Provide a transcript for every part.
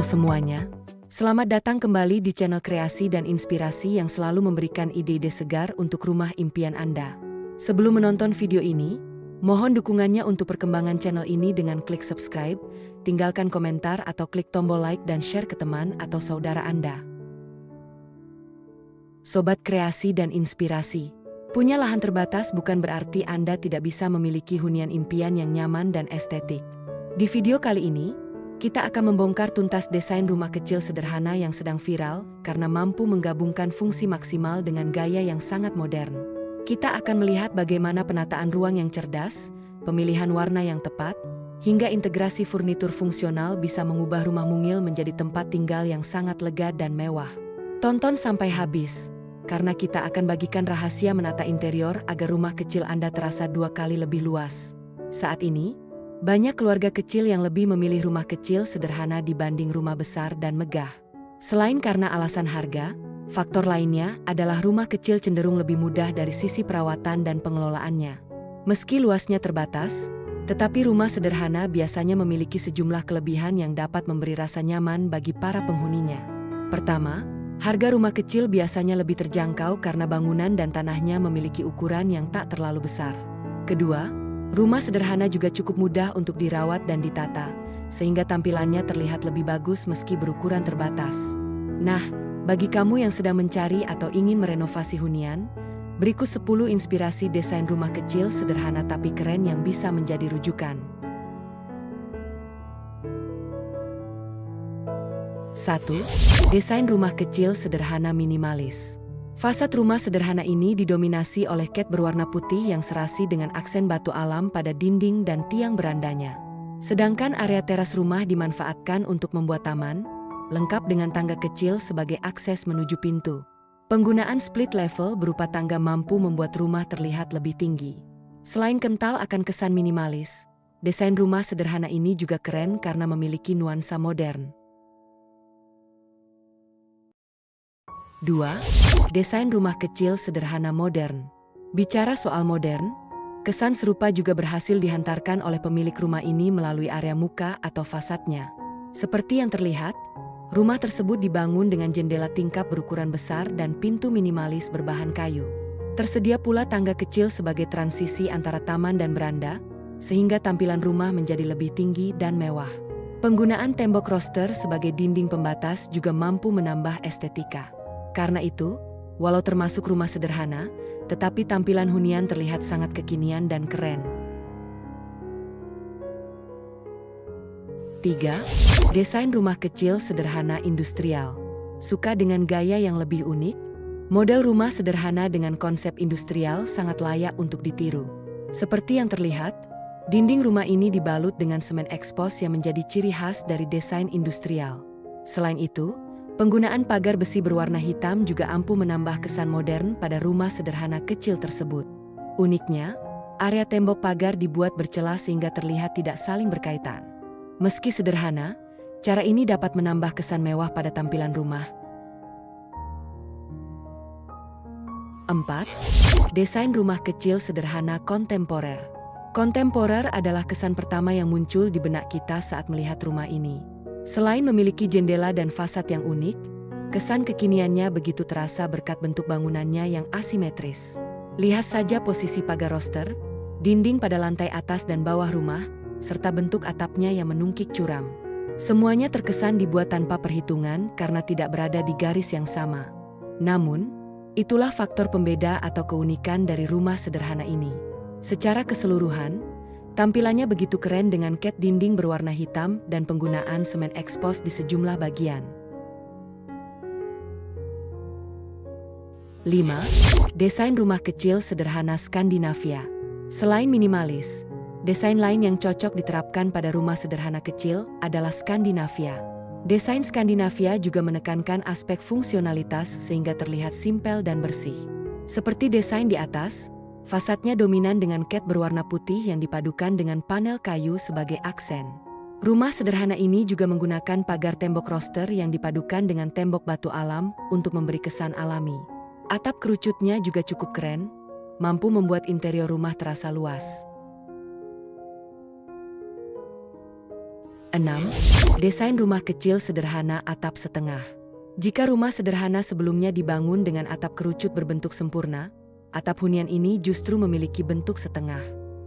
semuanya, selamat datang kembali di channel kreasi dan inspirasi yang selalu memberikan ide-ide segar untuk rumah impian Anda. Sebelum menonton video ini, mohon dukungannya untuk perkembangan channel ini dengan klik subscribe, tinggalkan komentar atau klik tombol like dan share ke teman atau saudara Anda. Sobat kreasi dan inspirasi, punya lahan terbatas bukan berarti Anda tidak bisa memiliki hunian impian yang nyaman dan estetik. Di video kali ini, kita akan membongkar tuntas desain rumah kecil sederhana yang sedang viral karena mampu menggabungkan fungsi maksimal dengan gaya yang sangat modern. Kita akan melihat bagaimana penataan ruang yang cerdas, pemilihan warna yang tepat, hingga integrasi furnitur fungsional bisa mengubah rumah mungil menjadi tempat tinggal yang sangat lega dan mewah. Tonton sampai habis, karena kita akan bagikan rahasia menata interior agar rumah kecil Anda terasa 2 kali lebih luas. Saat ini, banyak keluarga kecil yang lebih memilih rumah kecil sederhana dibanding rumah besar dan megah. Selain karena alasan harga, faktor lainnya adalah rumah kecil cenderung lebih mudah dari sisi perawatan dan pengelolaannya. Meski luasnya terbatas, tetapi rumah sederhana biasanya memiliki sejumlah kelebihan yang dapat memberi rasa nyaman bagi para penghuninya. Pertama, harga rumah kecil biasanya lebih terjangkau karena bangunan dan tanahnya memiliki ukuran yang tak terlalu besar. Kedua, rumah sederhana juga cukup mudah untuk dirawat dan ditata, sehingga tampilannya terlihat lebih bagus meski berukuran terbatas. Nah, bagi kamu yang sedang mencari atau ingin merenovasi hunian, berikut 10 inspirasi desain rumah kecil sederhana tapi keren yang bisa menjadi rujukan. 1. Desain rumah kecil sederhana minimalis. Fasad rumah sederhana ini didominasi oleh cat berwarna putih yang serasi dengan aksen batu alam pada dinding dan tiang berandanya. Sedangkan area teras rumah dimanfaatkan untuk membuat taman, lengkap dengan tangga kecil sebagai akses menuju pintu. Penggunaan split level berupa tangga mampu membuat rumah terlihat lebih tinggi. Selain kental akan kesan minimalis, desain rumah sederhana ini juga keren karena memiliki nuansa modern. 2. Desain rumah kecil sederhana modern. Bicara soal modern, kesan serupa juga berhasil dihantarkan oleh pemilik rumah ini melalui area muka atau fasadnya. Seperti yang terlihat, rumah tersebut dibangun dengan jendela tingkap berukuran besar dan pintu minimalis berbahan kayu. Tersedia pula tangga kecil sebagai transisi antara taman dan beranda, sehingga tampilan rumah menjadi lebih tinggi dan mewah. Penggunaan tembok roster sebagai dinding pembatas juga mampu menambah estetika. Karena itu, walau termasuk rumah sederhana, tetapi tampilan hunian terlihat sangat kekinian dan keren. 3. Desain rumah kecil sederhana industrial. Suka dengan gaya yang lebih unik? Model rumah sederhana dengan konsep industrial sangat layak untuk ditiru. Seperti yang terlihat, dinding rumah ini dibalut dengan semen ekspos yang menjadi ciri khas dari desain industrial. Selain itu, penggunaan pagar besi berwarna hitam juga ampuh menambah kesan modern pada rumah sederhana kecil tersebut. Uniknya, area tembok pagar dibuat bercelah sehingga terlihat tidak saling berkaitan. Meski sederhana, cara ini dapat menambah kesan mewah pada tampilan rumah. 4. Desain rumah kecil sederhana kontemporer. Kontemporer adalah kesan pertama yang muncul di benak kita saat melihat rumah ini. Selain memiliki jendela dan fasad yang unik, kesan kekiniannya begitu terasa berkat bentuk bangunannya yang asimetris. Lihat saja posisi pagar roster, dinding pada lantai atas dan bawah rumah, serta bentuk atapnya yang menungkik curam. Semuanya terkesan dibuat tanpa perhitungan karena tidak berada di garis yang sama. Namun, itulah faktor pembeda atau keunikan dari rumah sederhana ini. Secara keseluruhan, tampilannya begitu keren dengan cat dinding berwarna hitam dan penggunaan semen ekspos di sejumlah bagian. 5. Desain rumah kecil sederhana Skandinavia. Selain minimalis, desain lain yang cocok diterapkan pada rumah sederhana kecil adalah Skandinavia. Desain Skandinavia juga menekankan aspek fungsionalitas sehingga terlihat simpel dan bersih. Seperti desain di atas, fasadnya dominan dengan cat berwarna putih yang dipadukan dengan panel kayu sebagai aksen. Rumah sederhana ini juga menggunakan pagar tembok roster yang dipadukan dengan tembok batu alam untuk memberi kesan alami. Atap kerucutnya juga cukup keren, mampu membuat interior rumah terasa luas. 6. Desain rumah kecil sederhana atap setengah. Jika rumah sederhana sebelumnya dibangun dengan atap kerucut berbentuk sempurna, atap hunian ini justru memiliki bentuk setengah.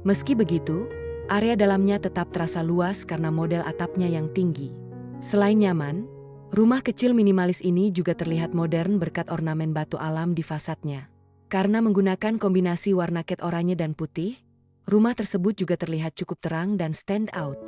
Meski begitu, area dalamnya tetap terasa luas karena model atapnya yang tinggi. Selain nyaman, rumah kecil minimalis ini juga terlihat modern berkat ornamen batu alam di fasadnya. Karena menggunakan kombinasi warna cat oranye dan putih, rumah tersebut juga terlihat cukup terang dan stand out.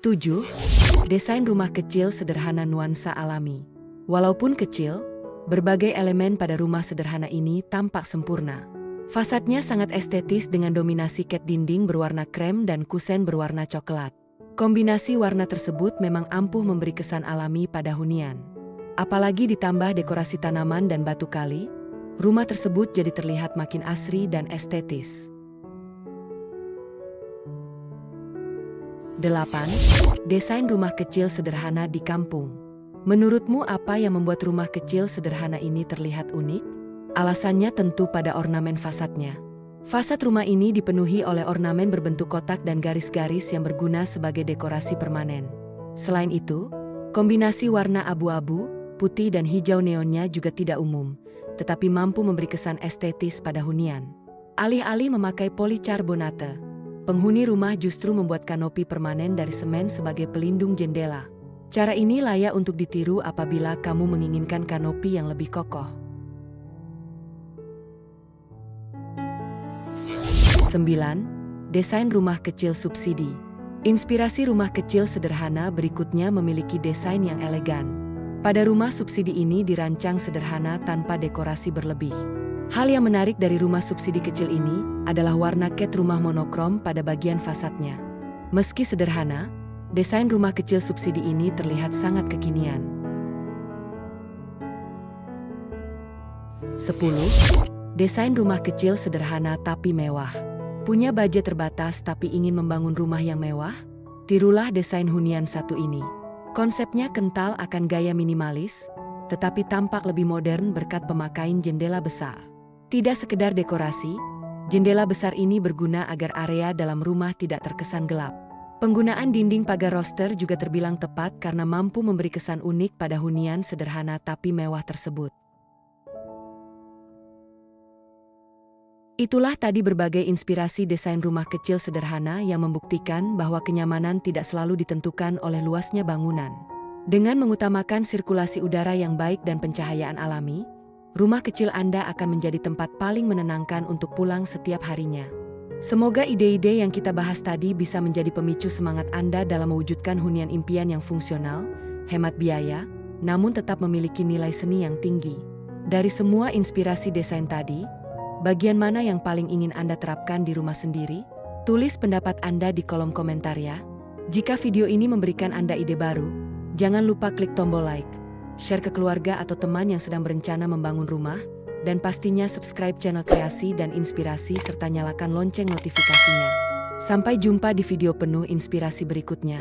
7. Desain rumah kecil sederhana nuansa alami. Walaupun kecil, berbagai elemen pada rumah sederhana ini tampak sempurna. Fasadnya sangat estetis dengan dominasi cat dinding berwarna krem dan kusen berwarna coklat. Kombinasi warna tersebut memang ampuh memberi kesan alami pada hunian. Apalagi ditambah dekorasi tanaman dan batu kali, rumah tersebut jadi terlihat makin asri dan estetis. 8. Desain rumah kecil sederhana di kampung. Menurutmu apa yang membuat rumah kecil sederhana ini terlihat unik? Alasannya tentu pada ornamen fasadnya. Fasad rumah ini dipenuhi oleh ornamen berbentuk kotak dan garis-garis yang berguna sebagai dekorasi permanen. Selain itu, kombinasi warna abu-abu, putih dan hijau neonnya juga tidak umum, tetapi mampu memberi kesan estetis pada hunian. Alih-alih memakai policarbonate, penghuni rumah justru membuat kanopi permanen dari semen sebagai pelindung jendela. Cara ini layak untuk ditiru apabila kamu menginginkan kanopi yang lebih kokoh. 9. Desain rumah kecil subsidi. Inspirasi rumah kecil sederhana berikutnya memiliki desain yang elegan. Pada rumah subsidi ini dirancang sederhana tanpa dekorasi berlebih. Hal yang menarik dari rumah subsidi kecil ini adalah warna cat rumah monokrom pada bagian fasadnya. Meski sederhana, desain rumah kecil subsidi ini terlihat sangat kekinian. 10. Desain rumah kecil sederhana tapi mewah. Punya budget terbatas tapi ingin membangun rumah yang mewah? Tirulah desain hunian satu ini. Konsepnya kental akan gaya minimalis, tetapi tampak lebih modern berkat pemakaian jendela besar. Tidak sekedar dekorasi, jendela besar ini berguna agar area dalam rumah tidak terkesan gelap. Penggunaan dinding pagar roster juga terbilang tepat karena mampu memberi kesan unik pada hunian sederhana tapi mewah tersebut. Itulah tadi berbagai inspirasi desain rumah kecil sederhana yang membuktikan bahwa kenyamanan tidak selalu ditentukan oleh luasnya bangunan. Dengan mengutamakan sirkulasi udara yang baik dan pencahayaan alami, rumah kecil Anda akan menjadi tempat paling menenangkan untuk pulang setiap harinya. Semoga ide-ide yang kita bahas tadi bisa menjadi pemicu semangat Anda dalam mewujudkan hunian impian yang fungsional, hemat biaya, namun tetap memiliki nilai seni yang tinggi. Dari semua inspirasi desain tadi, bagian mana yang paling ingin Anda terapkan di rumah sendiri? Tulis pendapat Anda di kolom komentar ya. Jika video ini memberikan Anda ide baru, jangan lupa klik tombol like, share ke keluarga atau teman yang sedang berencana membangun rumah, dan pastinya subscribe channel Kreasi dan Inspirasi serta nyalakan lonceng notifikasinya. Sampai jumpa di video penuh inspirasi berikutnya.